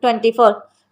24।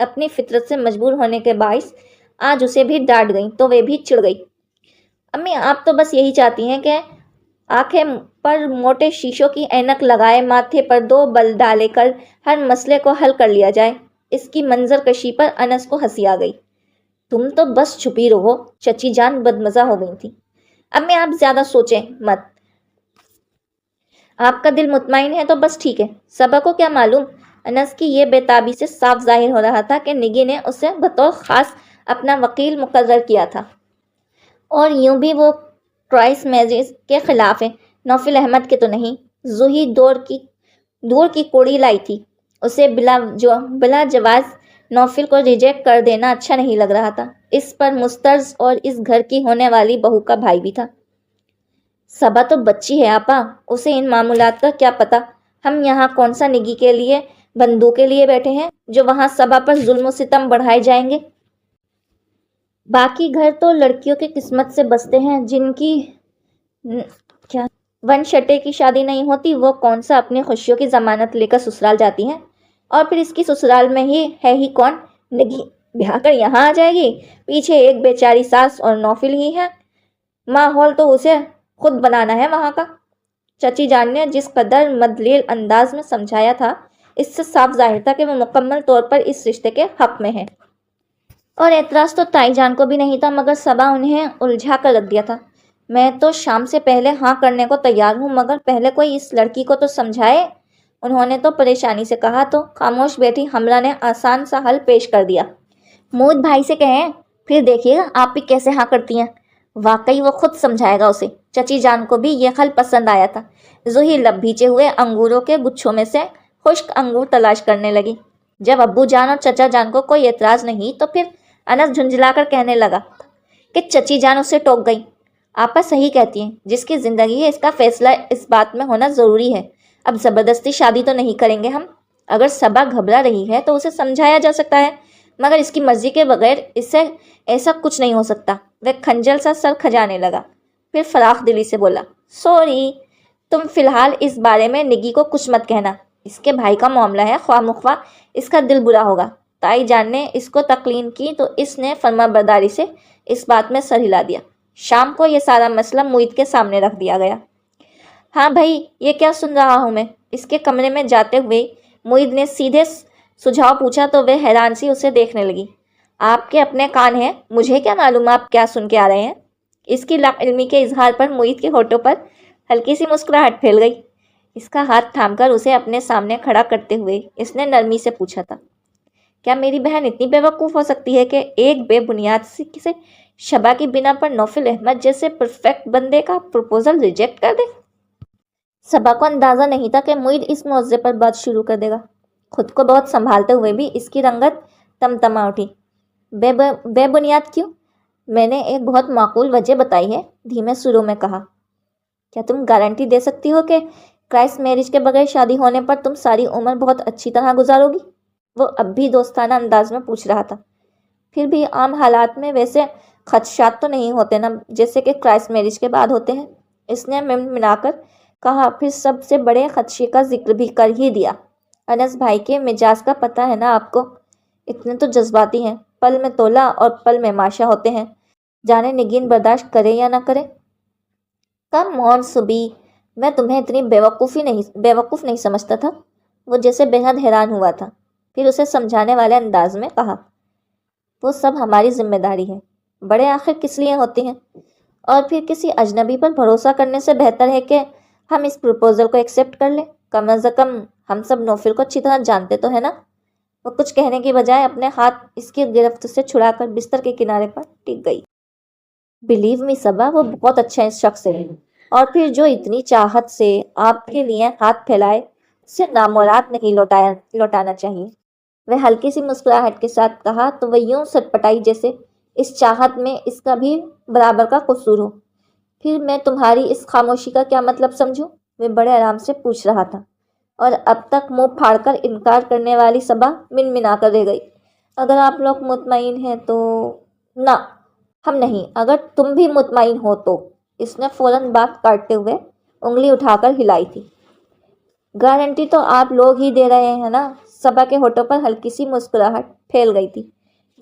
اپنی فطرت سے مجبور ہونے کے باعث آج اسے بھی ڈانٹ گئیں تو وہ بھی چڑ گئی۔ امی آپ تو بس یہی چاہتی ہیں کہ آنکھیں پر موٹے شیشوں کی اینک لگائے ماتھے پر 2 بل ڈالے کر ہر مسئلے کو حل کر لیا جائے۔ اس کی منظر کشی پر انس کو ہنسی آ گئی۔ تم تو بس چھپی رہو، چچی جان بدمزہ ہو گئی تھی۔ امی آپ زیادہ سوچیں مت، آپ کا دل مطمئن ہے تو بس ٹھیک ہے۔ صبا کو کیا معلوم، انس کی یہ بے تابی سے صاف ظاہر ہو رہا تھا کہ نگی نے اسے بطور خاص اپنا وکیل مقرر کیا تھا، اور یوں بھی وہ کرائس میریج کے خلاف ہے، نوفل احمد کے تو نہیں۔ زوہی دور کی کوڑی لائی تھی، اسے بلا جواز نوفل کو ریجیکٹ کر دینا اچھا نہیں لگ رہا تھا۔ اس پر مسترز اور اس گھر کی ہونے والی بہو کا بھائی بھی تھا۔ صبا تو بچی ہے آپا، اسے ان معاملات کا کیا پتا۔ ہم یہاں کون سا نگی کے لیے بندوقیں لیے بیٹھے ہیں جو وہاں صبا پر ظلم و ستم بڑھائے جائیں گے۔ باقی گھر تو لڑکیوں کی قسمت سے بستے ہیں، جن کی ون شٹے کی شادی نہیں ہوتی، وہ کون سا اپنی خوشیوں کی ضمانت لے کر سسرال جاتی ہیں۔ اور پھر اس کی سسرال میں ہی کون، نگی بیاہ کر یہاں آ جائے گی، پیچھے ایک بیچاری ساس اور نوفل ہی ہے۔ ماحول تو اسے خود بنانا ہے وہاں کا۔ چچی جان نے جس قدر مدلیل انداز میں سمجھایا تھا، اس سے صاف ظاہر تھا کہ وہ مکمل طور پر اس رشتے کے حق میں ہے۔ اور اعتراض تو تائی جان کو بھی نہیں تھا، مگر صبا انہیں الجھا کر رکھ دیا تھا۔ میں تو شام سے پہلے ہاں کرنے کو تیار ہوں، مگر پہلے کوئی اس لڑکی کو تو سمجھائے۔ انہوں نے تو پریشانی سے کہا تو خاموش بیٹھی حملہ نے آسان سا حل پیش کر دیا۔ مود بھائی سے کہیں، پھر دیکھیے گا آپ بھی کیسے ہاں کرتی ہیں۔ واقعی وہ خود سمجھائے گا اسے۔ چچی جان کو بھی یہ حل پسند آیا تھا۔ زوہی لب بھیجے ہوئے انگوروں کے گچھوں میں سے خشک انگور تلاش کرنے لگی۔ جب ابو جان اور چچا جان کو کوئی اعتراض نہیں تو پھر انس جھنجھلا کر کہنے لگا کہ چچی جان اسے ٹوک گئی۔ آپا صحیح کہتی ہیں، جس کی زندگی ہے اس کا فیصلہ اس بات میں ہونا ضروری ہے۔ اب زبردستی شادی تو نہیں کریں گے ہم۔ اگر صبا گھبرا رہی ہے تو اسے سمجھایا جا سکتا ہے، مگر اس کی مرضی کے بغیر اس سے ایسا کچھ نہیں ہو سکتا۔ وہ کھنجل سا سر کھجانے لگا، پھر فراخ دلی سے بولا، سوری، تم فی الحال اس بارے میں نگی کو کچھ مت کہنا۔ اس کے بھائی کا معاملہ ہے، خواہ مخواہ اس کا دل برا ہوگا۔ تائی جان نے اس کو تقلین کی تو اس نے فرما برداری سے اس بات میں سر ہلا دیا۔ شام کو یہ سارا مسئلہ معید کے سامنے رکھ دیا گیا۔ ہاں بھائی، یہ کیا سن رہا ہوں میں؟ اس کے کمرے میں جاتے ہوئے معید نے سیدھے سجھاؤ پوچھا تو وہ حیران سی اسے دیکھنے لگی۔ آپ کے اپنے کان ہیں، مجھے کیا معلوم آپ کیا سن کے آ رہے ہیں؟ اس کی لا علمی کے اظہار پر معید کے ہونٹوں پر ہلکی سی مسکراہٹ پھیل گئی۔ اس کا ہاتھ تھام کر اسے اپنے سامنے کھڑا کرتے ہوئے اس نے نرمی سے پوچھا تھا، کیا میری بہن اتنی بے وقوف ہو سکتی ہے کہ ایک بے بنیاد سے شبا کی بنا پر نوفل احمد جیسے پرفیکٹ بندے کا پروپوزل ریجیکٹ کر دے؟ صبا کو اندازہ نہیں تھا کہ معید اس موضوع پر بات شروع کر دے گا۔ خود کو بہت سنبھالتے ہوئے بھی اس کی رنگت تمتما اٹھی۔ بے بنیاد کیوں؟ میں نے ایک بہت معقول وجہ بتائی ہے، دھیمے سروں میں کہا۔ کیا تم گارنٹی دے سکتی ہو کہ کرائس میرج کے بغیر شادی ہونے پر تم ساری عمر بہت اچھی طرح گزارو گی؟ وہ اب بھی دوستانہ انداز میں پوچھ رہا تھا۔ پھر بھی عام حالات میں ویسے خدشات تو نہیں ہوتے نا جیسے کہ کرائس میرج کے بعد ہوتے ہیں، اس نے منا کر کہا۔ پھر سب سے بڑے خدشے کا ذکر بھی کر ہی دیا۔ انس بھائی کے مزاج کا پتہ ہے نا آپ کو، اتنے تو جذباتی ہیں، پل میں تولا اور پل میں ماشا ہوتے ہیں، جانے نگین برداشت کرے یا نہ کرے۔ کم آن سبی، میں تمہیں اتنی بیوقوف نہیں سمجھتا تھا۔ وہ جیسے بے حد حیران ہوا تھا، پھر اسے سمجھانے والے انداز میں کہا، وہ سب ہماری ذمہ داری ہے، بڑے آخر کس لیے ہوتے ہیں؟ اور پھر کسی اجنبی پر بھروسہ کرنے سے بہتر ہے کہ ہم اس پروپوزل کو ایکسیپٹ کر لیں۔ کم از کم ہم سب نوفل کو اچھی طرح جانتے تو ہے نا۔ وہ کچھ کہنے کی بجائے اپنے ہاتھ اس کی گرفت سے چھڑا کر بستر کے کنارے پر ٹک گئی۔ بلیو می صبا، وہ بہت اچھا شخص ہے، اور پھر جو اتنی چاہت سے آپ کے لیے ہاتھ پھیلائے اسے نامراد نہیں لوٹانا چاہیے۔ وہ ہلکی سی مسکراہٹ کے ساتھ کہا تو وہ یوں سٹپٹائی جیسے اس چاہت میں اس کا بھی برابر کا قصور ہو۔ پھر میں تمہاری اس خاموشی کا کیا مطلب سمجھوں؟ وہ بڑے آرام سے پوچھ رہا تھا، اور اب تک منہ پھاڑ کر انکار کرنے والی صبا منمنا کر رہ گئی۔ اگر آپ لوگ مطمئن ہیں تو نہ، ہم نہیں، اگر تم بھی مطمئن ہو تو۔ اس نے فوراً بات کاٹتے ہوئے انگلی اٹھا کر ہلائی تھی۔ گارنٹی تو آپ لوگ ہی دے رہے ہیں نا، صبا کے ہونٹوں پر ہلکی سی مسکراہٹ پھیل گئی تھی،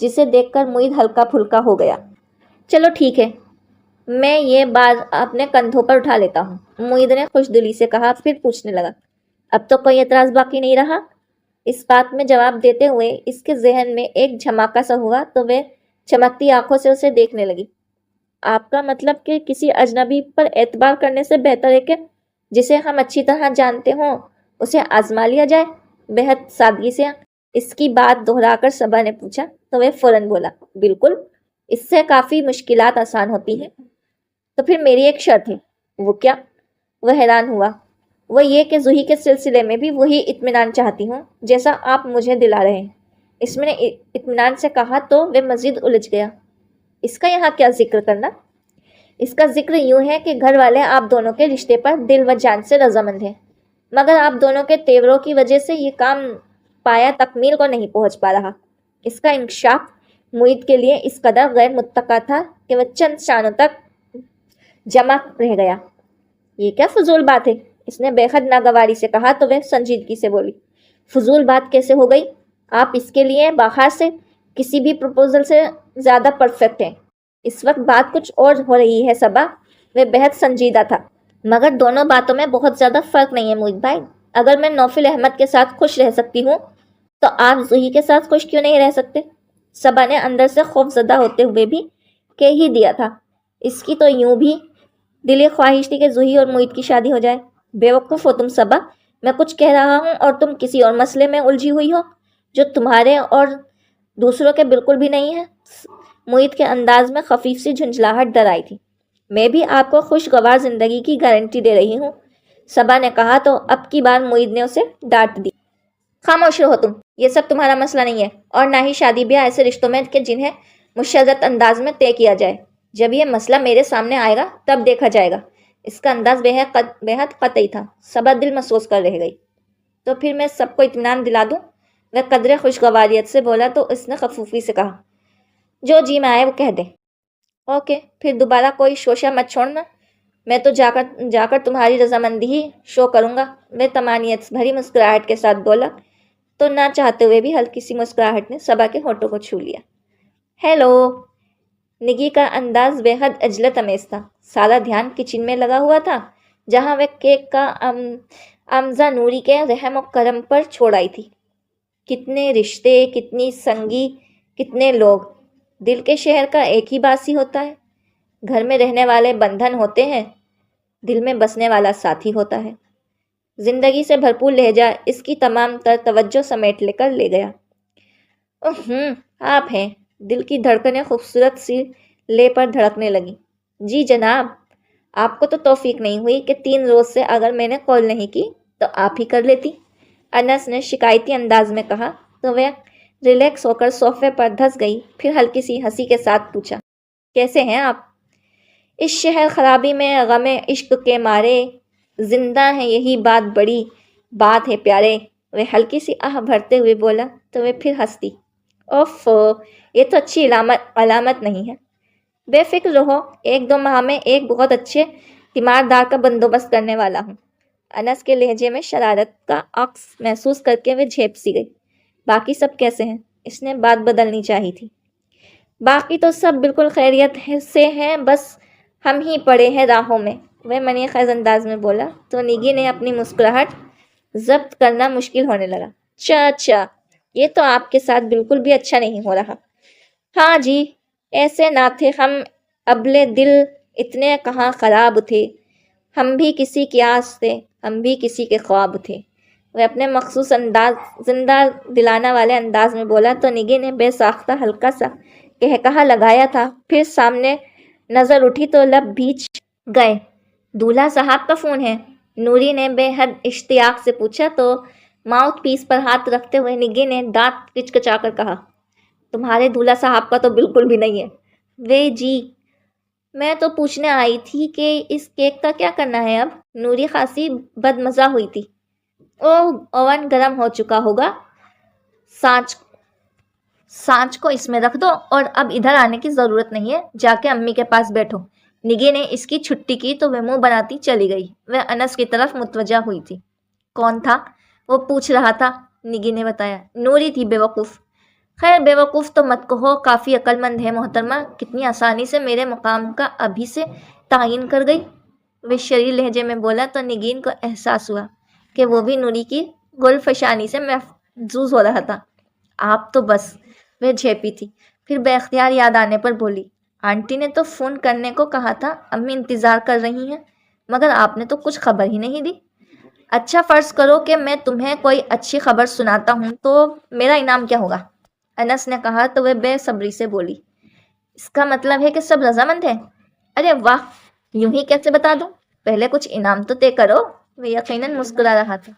جسے دیکھ کر معید ہلکا پھلکا ہو گیا۔ چلو ٹھیک ہے، میں یہ بات اپنے کندھوں پر اٹھا لیتا ہوں، معید نے خوش دلی سے کہا، پھر پوچھنے لگا، اب تو کوئی اعتراض باقی نہیں رہا؟ اس بات میں جواب دیتے ہوئے اس کے ذہن میں ایک جھماکا سا ہوا تو وہ چمکتی آنکھوں سے اسے دیکھنے لگی۔ آپ کا مطلب کہ کسی اجنبی پر اعتبار کرنے سے بہتر ہے کہ جسے ہم اچھی طرح جانتے ہوں اسے آزما لیا جائے؟ بہت سادگی سے اس کی بات دہرا کر صبا نے پوچھا تو وہ فوراً بولا، بالکل، اس سے کافی مشکلات آسان ہوتی ہیں۔ تو پھر میری ایک شرط ہے۔ وہ کیا؟ وہ حیران ہوا۔ وہ یہ کہ زوہی کے سلسلے میں بھی وہی اطمینان چاہتی ہوں جیسا آپ مجھے دلا رہے ہیں۔ اس میں نے اطمینان سے کہا تو وہ مزید الجھ گیا۔ اس کا یہاں کیا ذکر کرنا؟ اس کا ذکر یوں ہے کہ گھر والے آپ دونوں کے رشتے پر دل و جان سے رضامند ہیں، مگر آپ دونوں کے تیوروں کی وجہ سے یہ کام پایا تکمیل کو نہیں پہنچ پا رہا۔ اس کا انکشاف معید کے لیے اس قدر غیر متوقع تھا کہ وہ چند شانوں تک جمع رہ گیا۔ یہ کیا فضول بات ہے؟ اس نے بے حد ناگواری سے کہا تو وہ سنجیدگی سے بولی، فضول بات کیسے ہو گئی؟ آپ اس کے لیے باہر سے کسی بھی پروپوزل سے زیادہ پرفیکٹ ہیں۔ اس وقت بات کچھ اور ہو رہی ہے صبا۔ وہ بہت سنجیدہ تھا۔ مگر دونوں باتوں میں بہت زیادہ فرق نہیں ہے معید بھائی۔ اگر میں نوفل احمد کے ساتھ خوش رہ سکتی ہوں تو آپ زوہی کے ساتھ خوش کیوں نہیں رہ سکتے؟ صبا نے اندر سے خوف زدہ ہوتے ہوئے بھی کہہ ہی دیا تھا۔ اس کی تو یوں بھی دلی خواہش تھی کہ زوہی اور معید کی شادی ہو جائے۔ بے وقوف ہو تم صبا، میں کچھ کہہ رہا ہوں اور تم کسی اور مسئلے میں الجھی ہوئی ہو جو تمہارے اور دوسروں کے بالکل بھی نہیں ہے۔ معید کے انداز میں خفیف سی جھنجھلاہٹ در آئی تھی۔ میں بھی آپ کو خوشگوار زندگی کی گارنٹی دے رہی ہوں، صبا نے کہا تو اب کی بار معید نے اسے ڈانٹ دی۔ خاموش رہو تم، یہ سب تمہارا مسئلہ نہیں ہے، اور نہ ہی شادی بیاہ ایسے رشتوں میں کہ جنہیں مشرت انداز میں طے کیا جائے۔ جب یہ مسئلہ میرے سامنے آئے گا تب دیکھا جائے گا۔ اس کا انداز بے حد قطعی تھا۔ صبا دل محسوس کر رہ گئی۔ تو پھر میں سب کو اطمینان دلا دوں؟ وہ قدرے خوشگواریت سے بولا تو اس نے خفوفی سے کہا، جو جی میں آئے وہ کہہ دیں۔ اوکے، پھر دوبارہ کوئی شوشہ مت چھوڑنا، میں تو جا کر تمہاری رضامندی ہی شو کروں گا۔ وہ طمانینت بھری مسکراہٹ کے ساتھ بولا تو نہ چاہتے ہوئے بھی ہلکی سی مسکراہٹ نے صبا کے ہونٹوں کو چھو لیا۔ ہیلو۔ نگی کا انداز بے حد عجلت امیز تھا۔ سارا دھیان کچن میں لگا ہوا تھا جہاں وہ کیک کا امزہ نوری کے رحم و کرم پر چھوڑ آئی تھی۔ کتنے رشتے، کتنی سنگی، کتنے لوگ۔ دل کے شہر کا ایک ہی باسی ہوتا ہے۔ گھر میں رہنے والے بندھن ہوتے ہیں، دل میں بسنے والا ساتھی ہوتا ہے۔ زندگی سے بھرپور لہجہ اس کی تمام تر توجہ سمیٹ لے کر لے گیا۔ آپ ہیں۔ دل کی دھڑکنیں خوبصورت سی لے پر دھڑکنے لگی۔ جی جناب، آپ کو تو توفیق نہیں ہوئی کہ 3 روز سے اگر میں نے کال نہیں کی تو آپ ہی کر لیتی، انس نے شکایتی انداز میں کہا تو وہ ریلیکس ہو کر صوفے پر دھس گئی، پھر ہلکی سی ہنسی کے ساتھ پوچھا، کیسے ہیں آپ؟ اس شہر خرابی میں غم عشق کے مارے زندہ ہیں، یہی بات بڑی بات ہے پیارے، وہ ہلکی سی آہ بھرتے ہوئے بولا تو وہ پھر ہنس دی۔ اوف، یہ تو اچھی علامت نہیں ہے۔ بے فکر رہو، 1-2 ماہ میں ایک بہت اچھے تیماردار کا بندوبست کرنے والا ہوں۔ انس کے لہجے میں شرارت کا عکس محسوس کر کے وہ جھیپ سی گئی۔ باقی سب کیسے ہیں؟ اس نے بات بدلنی چاہی تھی۔ باقی تو سب بالکل خیریت سے ہیں، بس ہم ہی پڑے ہیں راہوں میں، وہ منی خیز انداز میں بولا تو نگی نے اپنی مسکراہٹ ضبط کرنا مشکل ہونے لگا۔ اچھا، یہ تو آپ کے ساتھ بالکل بھی اچھا نہیں ہو رہا۔ ہاں جی، ایسے نہ تھے ہم ابلے دل، اتنے کہاں خراب تھے، ہم بھی کسی کی آس تھے، ہم بھی کسی کے خواب تھے، وہ اپنے مخصوص زندہ دلانا والے انداز میں بولا تو نگی نے بے ساختہ ہلکا سا کہا لگایا تھا، پھر سامنے نظر اٹھی تو لب بھیج گئے۔ دولہا صاحب کا فون ہے؟ نوری نے بے حد اشتیاق سے پوچھا تو ماؤتھ پیس پر ہاتھ رکھتے ہوئے نگی نے دانت کچکچا کر کہا، تمہارے دولہا صاحب کا تو بالکل بھی نہیں ہے۔ وے جی، میں تو پوچھنے آئی تھی کہ اس کیک کا کیا کرنا ہے اب؟ نوری خاصی بد مزہ ہوئی تھی۔ اوون گرم ہو چکا ہوگا، سانچ کو اس میں رکھ دو، اور اب ادھر آنے کی ضرورت نہیں ہے، جا کے امی کے پاس بیٹھو۔ نگی نے اس کی چھٹی کی تو وہ منہ بناتی چلی گئی۔ وہ انس کی طرف متوجہ ہوئی تھی۔ کون تھا؟ وہ پوچھ رہا تھا۔ نگی نے بتایا۔ نوری تھی بیوقوف۔ خیر بیوقوف تو مت کہو، کافی عقل مند ہے محترمہ، کتنی آسانی سے میرے مقام کا ابھی سے تعین کر گئی۔ وہ شریر لہجے میں بولا تو نگین کو احساس ہوا کہ وہ بھی نوری کی گل فشانی سے محظوظ ہو رہا تھا۔ آپ تو بس، وہ جھیپی تھی، پھر بے اختیار یاد آنے پر بولی، آنٹی نے تو فون کرنے کو کہا تھا، امی انتظار کر رہی ہیں، مگر آپ نے تو کچھ خبر ہی نہیں دی۔ اچھا فرض کرو کہ میں تمہیں کوئی اچھی خبر سناتا ہوں تو میرا انعام کیا ہوگا؟ انس نے کہا تو وہ بے صبری سے بولی، اس کا مطلب ہے کہ سب رضامند ہیں؟ ارے واہ، یوں ہی کیسے بتا دوں؟ پہلے کچھ انعام تو طے کرو۔ وہ یقیناً مسکرا رہا تھا۔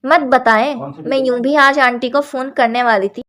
مت بتائیں، میں یوں بھی آج آنٹی کو فون کرنے والی تھی۔